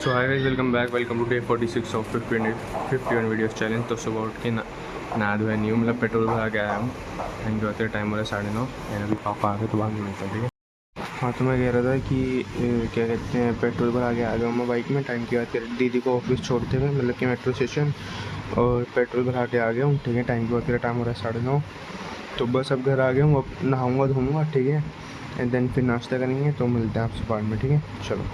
So hi guys, welcome to day 46 of 51 videos challenge. तो सुबह उठ के नहा धोया नहीं हूँ, मतलब पेट्रोल भरा के आया हूँ। एंड जो आते टाइम हो रहा है 9:30। एंड अभी पापा आ गए तो बाहर मिलता है, ठीक है। हाँ, तो मैं कह रहा था कि क्या कहते हैं, पेट्रोल भरा के आ गया हूँ मैं बाइक में। टाइम की बात कर दीदी को ऑफिस छोड़ते हुए, मतलब कि मेट्रो स्टेशन, और पेट्रोल भरा के आ गया हूँ, ठीक है। टाइम की बात करें, टाइम हो रहा है 9:30। तो बस अब घर आ गया हूँ, अब नहाऊँगा धोऊँगा, ठीक है। एंड देन फिर नाश्ता करेंगे, तो मिलते हैं आपसे बाद में, ठीक है। चलो।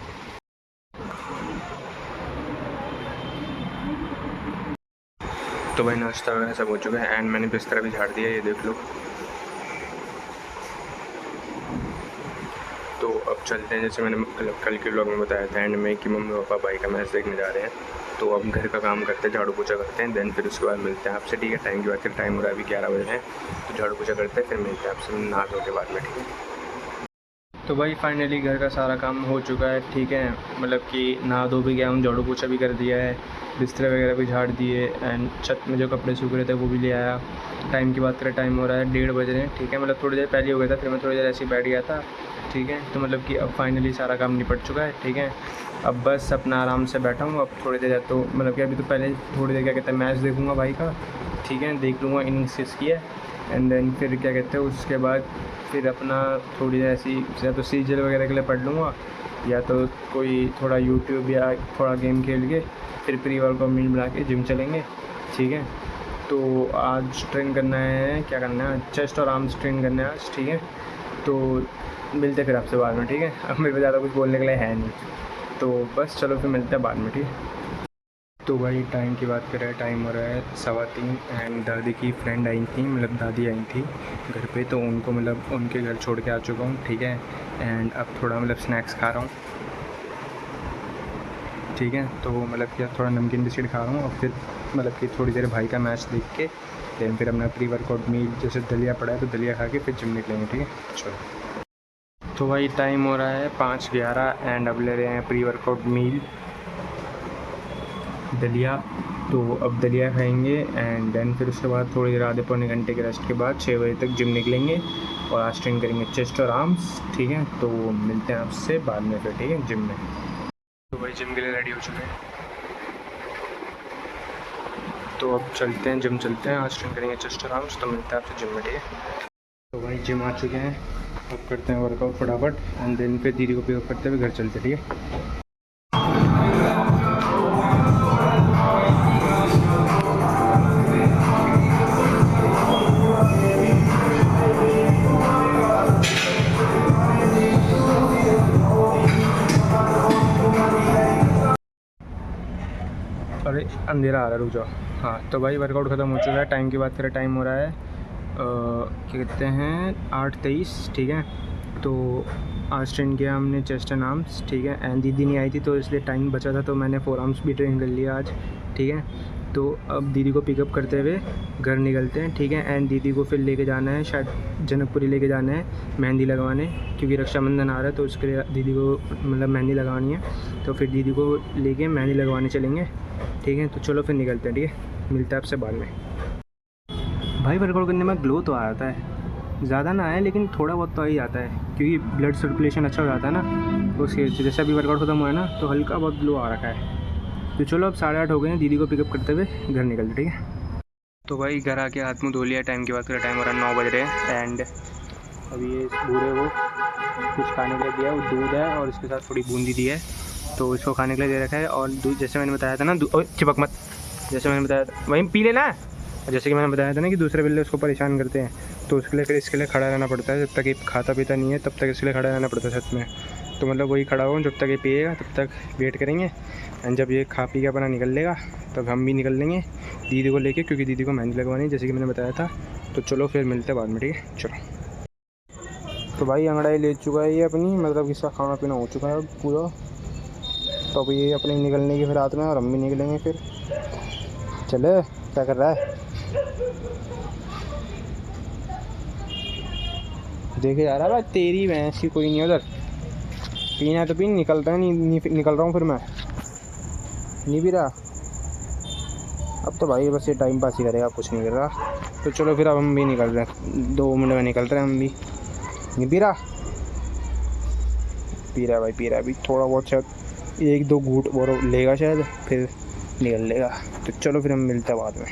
तो भाई नाश्ता वगैरह सब हो चुका है एंड मैंने बिस्तर भी झाड़ दिया, ये देख लो। तो अब चलते हैं, जैसे मैंने कल के व्लॉग में बताया था एंड में, कि मम्मी पापा भाई का मैच देखने जा रहे हैं। तो अब घर का काम करते हैं, झाड़ू पोछा करते हैं, देन फिर उसके बाद मिलते हैं आपसे, ठीक है। टाइम की बात करें, टाइम हो रहा है अभी 11 बजे है। तो झाड़ू पोछा करते हैं, फिर मिलते हैं आपसे नहा धो के बाद में, ठीक है। तो भाई फाइनली घर का सारा काम हो चुका है, ठीक है। मतलब कि नहा धो भी गया हूँ, झाड़ू पोछा भी कर दिया है, बिस्तर वगैरह भी झाड़ दिए एंड छत में जो कपड़े सूख रहे थे वो भी ले आया। टाइम की बात करें, टाइम हो रहा है 1:30 बज रहे हैं, ठीक है। मतलब थोड़ी देर पहले हो गया था, फिर मैं थोड़ी देर ऐसे ही बैठ गया था, ठीक है। तो मतलब कि अब फाइनली सारा काम निपट चुका है, ठीक है। अब बस अपना आराम से बैठा हूँ। अब थोड़ी देर तो मतलब कि अभी तो पहले थोड़ी देर क्या कहते हैं, मैच देखूँगा भाई का, ठीक है। देख लूँगा इनिंग्स किसकी है एंड देन फिर क्या कहते हैं, उसके बाद फिर अपना थोड़ी देर ऐसी या तो सीरियल वगैरह के लिए पढ़ लूँगा, या तो कोई थोड़ा यूट्यूब या थोड़ा गेम खेल के फिर प्री वर्कआउट मील बना के जिम चलेंगे, ठीक है। तो आज ट्रेन करना है, क्या करना है, चेस्ट और आर्म्स ट्रेन करना है आज, ठीक है। तो मिलते फिर आपसे बाद में, ठीक है। अब मेरे को ज़्यादा कुछ बोलने के लिए है नहीं, तो बस चलो फिर मिलते हैं बाद में, ठीक है। तो भाई टाइम की बात करें, टाइम हो रहा है 3:15 एंड दादी की फ्रेंड आई थी, मतलब दादी आई थी घर पे, तो उनको मतलब उनके घर छोड़ के आ चुका हूँ, ठीक है। एंड अब थोड़ा मतलब स्नैक्स खा रहा हूँ, ठीक है। तो मतलब कि थोड़ा नमकीन बिस्किट खा रहा हूँ, और फिर मतलब कि थोड़ी देर भाई का मैच देख के देन फिर अपना प्री वर्कआउट मील, जैसे दलिया पड़ा है तो दलिया खा के फिर जिम निकलेंगे, ठीक है। चलो। तो भाई टाइम हो रहा है 5:11 एंड अब ले रहे हैं प्री वर्कआउट मील, दलिया। तो अब दलिया खाएंगे एंड देन फिर उसके बाद थोड़ी देर, आधे पौने घंटे के रेस्ट के बाद 6 बजे तक जिम निकलेंगे और आज ट्रेन करेंगे चेस्ट और आर्म्स, ठीक है। तो मिलते हैं आपसे बाद में फिर, ठीक है, जिम में। तो भाई जिम के लिए रेडी हो चुके हैं, तो अब चलते हैं जिम, चलते हैं, आज ट्रेन करेंगे चेस्ट और आर्म्स। तो मिलते हैं आपसे जिम में, ठीक है। तो भाई जिम आ चुके हैं, अब करते हैं वर्कआउट फटाफट एंड देन फिर दीदी को पिकअप करते हुए घर चलते, ठीक है। अरे अंधेरा आ रहा है, रुक जाओ। हाँ, तो भाई वर्कआउट ख़त्म हो चुका है। टाइम की बात करें, टाइम हो रहा है क्या कहते हैं 8:23, ठीक है। तो आज ट्रेन किया हमने चेस्ट एंड आर्म्स, ठीक है। एंड दीदी नहीं आई थी तो इसलिए टाइम बचा था, तो मैंने 4 आर्म्स भी ट्रेन कर लिया आज, ठीक है। तो अब दीदी को पिकअप करते हुए घर निकलते हैं, ठीक है। एंड दीदी को फिर लेके जाना है, शायद जनकपुरी लेके जाना है मेहंदी लगवाने, क्योंकि रक्षाबंधन आ रहा है तो उसके लिए दीदी को मतलब मेहंदी लगवानी है। तो फिर दीदी को लेके मेहंदी लगवाने चलेंगे, ठीक है। तो चलो फिर निकलते हैं, ठीक है। मिलते हैं आपसे बाद में। भाई वर्कआउट करने में ग्लो तो आ जाता है, ज़्यादा ना आए लेकिन थोड़ा बहुत तो आ ही जाता है, क्योंकि ब्लड सर्कुलेशन अच्छा हो जाता है ना, तो उसके जैसे अभी वर्कआउट खत्म हुआ है ना, तो हल्का बहुत ग्लो आ रखा है। तो चलो अब 8:30 हो गए हैं, दीदी को पिकअप करते हुए घर निकलते, ठीक है। तो भाई घर आके हाथ मुँह धो लिया। टाइम की बात करें, टाइम हो रहा है 9 बज रहे हैं एंड अभी ये भूरे को कुछ खाने के लिए दिया है, वो दूध है और इसके साथ थोड़ी बूंदी दी है, तो इसको खाने के लिए दे रखा है। और दूध जैसे मैंने बताया था ना, चिपक मत, जैसे मैंने बताया था वहीं पी लेना। जैसे कि मैंने बताया था ना कि दूसरे बिल्ले उसको परेशान करते हैं, तो उसके लिए फिर इसके लिए खड़ा रहना पड़ता है, जब तक ये खाता पीता नहीं है तब तक इसके लिए खड़ा रहना पड़ता है छत में। तो मतलब वही खड़ा हो, जब तक ये पिएगा तब तक वेट करेंगे एंड जब ये खा पी के अपना निकल लेगा तब हम भी निकल लेंगे दीदी को लेके, क्योंकि दीदी को मेहंदी लगवानी है, जैसे कि मैंने बताया था। तो चलो फिर मिलते हैं बाद में, ठीक है। चलो। तो भाई अंगड़ाई ले चुका है ये अपनी, मतलब इसका खाना पीना हो चुका है पूरा। तो अब ये अपने निकलने की फिर रात में, और हम भी निकलेंगे फिर। चले, क्या कर रहा है, देखे जा रहा है। तेरी भैंस की कोई नहीं उधर, पीना है तो पी, निकलता है नहीं निकल रहा हूँ फिर मैं, नहीं पी रहा। अब तो भाई बस ये टाइम पास ही करेगा, कुछ नहीं कर रहा। तो चलो फिर अब हम भी निकल रहे हैं, 2 मिनट में निकल रहे हैं हम भी। नहीं पी रहा, पी रहा है भाई, पी रहा है अभी थोड़ा बहुत शायद एक दो घूंट और लेगा शायद, फिर निकल लेगा। तो चलो फिर हम मिलते हैं बाद में।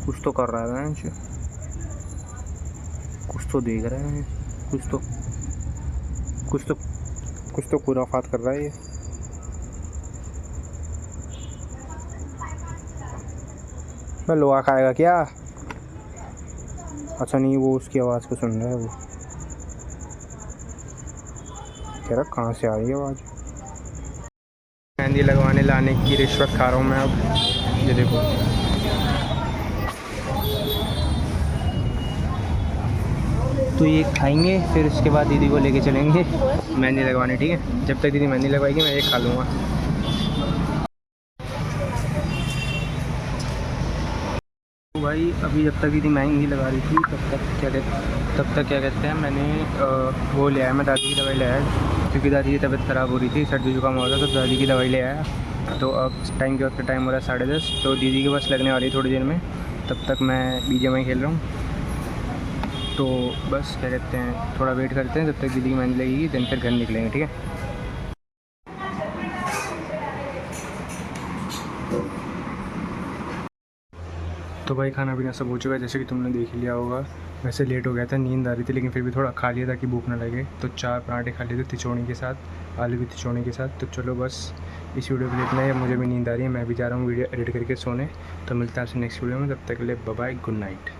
कुछ तो कर रहा है, कुछ तो देख रहे हैं, कुछ तो खुराफात कर रहा है ये। मैं लोहा खाएगा क्या? अच्छा नहीं, वो उसकी आवाज़ को सुन रहा है। वो कह रहा कहाँ से आ रही है आवाज़। मेहंदी लगवाने लाने की रिश्वत खा रहा हूँ मैं अब। ये देखो, तो ये खाएंगे, फिर उसके बाद दीदी को लेके चलेंगे मेहंदी लगवाने, ठीक है। जब तक दीदी मेहंदी लगवाएगी मैं ये खा लूँगा। तो भाई अभी जब तक दीदी मेहंदी लगा रही थी तब तक क्या कहते हैं, मैंने वो ले आया, मैं दादी की दवाई ले आया, क्योंकि दादी की तबीयत ख़राब हो रही थी, सर्दी जुकाम हो रहा था, तो दादी की दवाई ले आया। तो अब टाइम हो रहा है 10:30, तो दीदी के बस लगने वाली है थोड़ी देर में। तब तक मैं BGMI खेल रहा हूँ। तो बस क्या कहते हैं, थोड़ा वेट करते हैं जब तक दीदी की मेहंदी लगेगी, देन फिर घर निकलेंगे, ठीक है। तो भाई खाना पीना सब हो चुका है, जैसे कि तुमने देख लिया होगा। वैसे लेट हो गया था, नींद आ रही थी, लेकिन फिर भी थोड़ा खा लिया ताकि भूख ना लगे। तो 4 पराठे खा लिए थे तिचौड़ी के साथ, आलू की तिचौड़ी के साथ। तो चलो बस इस वीडियो को इतना ही। मुझे भी नींद आ रही है, मैं भी जा रहा हूँ वीडियो एडिट करके सोने। तो मिलता है आपसे नेक्स्ट वीडियो में, तब तक के लिए बाय बाय, गुड नाइट।